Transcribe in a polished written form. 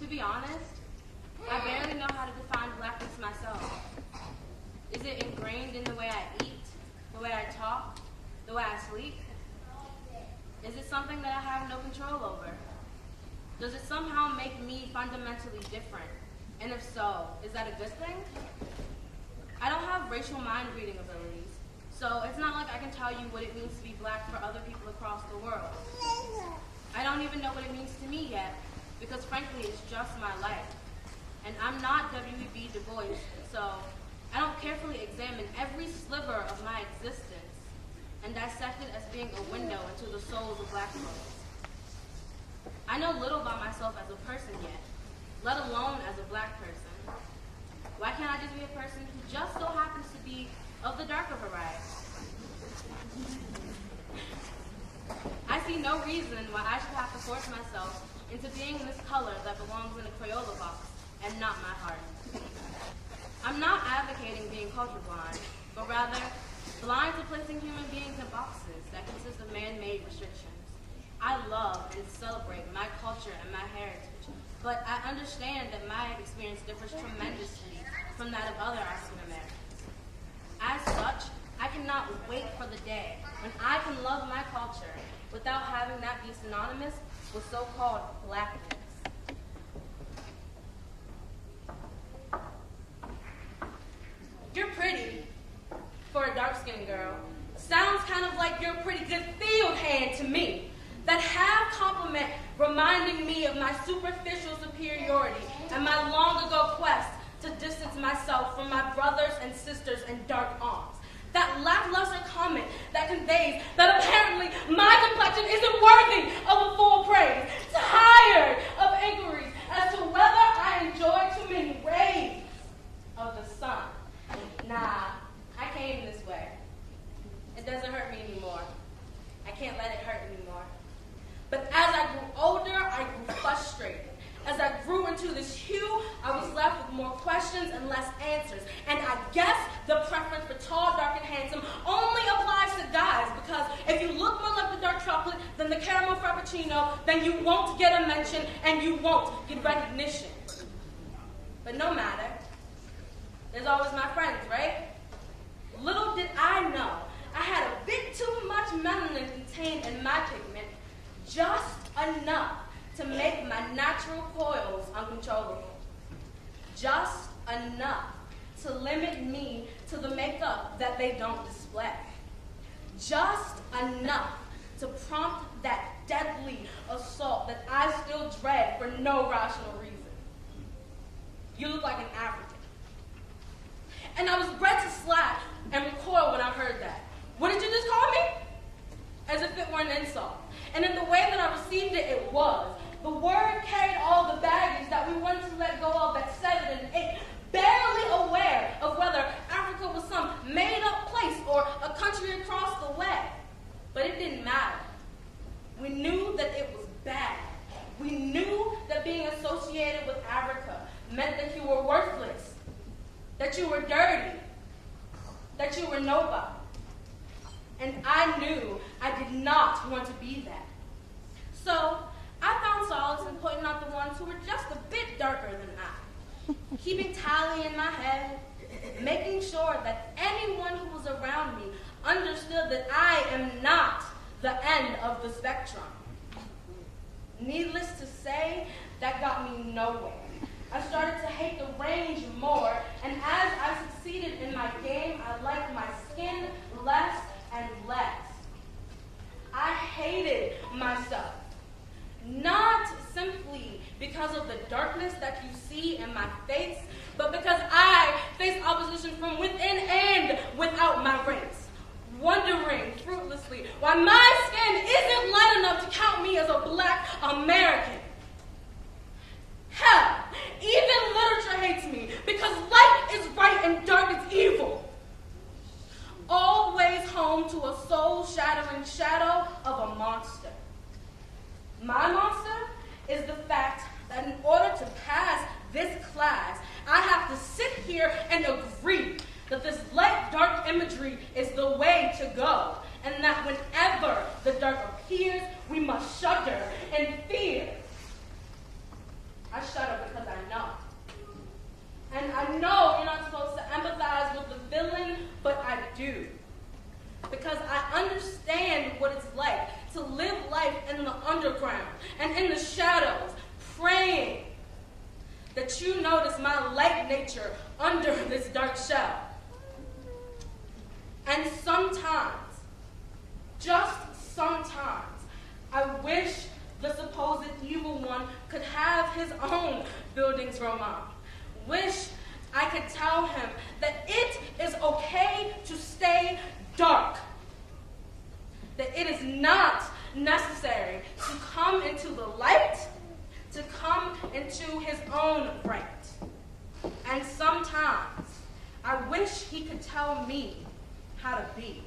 be honest, I barely know how to define blackness myself. Is it ingrained in the way I eat, the way I talk, the way I sleep? Is it something that I have no control over? Does it somehow make me fundamentally different? And if so, is that a good thing? I don't have racial mind reading abilities, so it's not like I can tell you what it means to be black for other people across the world. I don't even know what it means to me yet, because frankly, it's just my life. And I'm not W.E.B. Du Bois, so I don't carefully examine every sliver of my existence and dissect it as being a window into the souls of black folks. I know little about myself as a person yet, let alone as a black person. Why can't I just be a person who just so happens to be of the darker variety? I see no reason why I should have to force myself into being this color that belongs in a Crayola box and not my heart. I'm not advocating being culture blind, but rather blind to placing human beings in boxes that consist of man-made restrictions. I love and celebrate my culture and my heritage, but I understand that my experience differs tremendously from that of other African Americans. As such, I cannot wait for the day when I can love my culture without having that be synonymous with so-called blackness. You're pretty for a dark-skinned girl. Sounds kind of like you're a pretty good field hand to me. That half compliment reminding me of my superficial superiority and my long-ago quest to distance myself from my brothers and sisters in dark arms. That lackluster comment that conveys that apparently my complexion isn't worthy of a full praise. Tired of inquiries as to whether I enjoy too many rays of the sun. Nah, I came this way. It doesn't hurt me anymore. I can't let it hurt anymore. But as I grew older, I grew frustrated. As I grew into this hue, I was left with more questions and less answers. And I guess the preference for tall, dark, and handsome only applies to guys, because if you look more like the dark chocolate than the caramel frappuccino, then you won't get a mention and you won't get recognition. But no matter. There's always my friends, right? Little did I know, I had a bit too much melanin contained in my pigment, just enough to make my natural coils uncontrollable. Just enough to limit me to the makeup that they don't display. Just enough to prompt that deadly assault that I still dread for no rational reason. You look like an African. And I was bred to slap and recoil when I heard that. What did you just call me? As if it were an insult. And in the way that I received it, it was. The word carried all the baggage that we wanted to let go of at 7 and 8, barely aware of whether Africa was some made-up place or a country across the way. But it didn't matter. We knew that it was bad. We knew that being associated with Africa meant that you were worthless, that you were dirty, that you were nobody. And I knew I did not want to be that. So I found solace in pointing out the ones who were just a bit darker than I, keeping tally in my head, making sure that anyone who was around me understood that I am not the end of the spectrum. Needless to say, that got me nowhere. I started to hate the range more, and as I succeeded in my game, I liked my skin less and less. I hated myself. Not simply because of the darkness that you see in my face, but because I face opposition from within and without my race, wondering fruitlessly why my skin isn't light enough to count me as a black American. Hell, even literature hates me because light is right and dark is evil. Always home to a soul-shattering shadow of a monster. My monster is the fact that in order to pass this class, I have to sit here and agree that this light-dark imagery is the way to go, and that whenever the dark appears, we must shudder in fear. I shudder know you're not supposed to empathize with the villain, but I do. Because I understand what it's like to live life in the underground and in the shadows, praying that you notice my light nature under this dark shell. And sometimes, just sometimes, I wish the supposed evil one could have his own Bildungsroman. Wish I could tell him that it is okay to stay dark. That it is not necessary to come into the light, to come into his own right. And sometimes, I wish he could tell me how to be.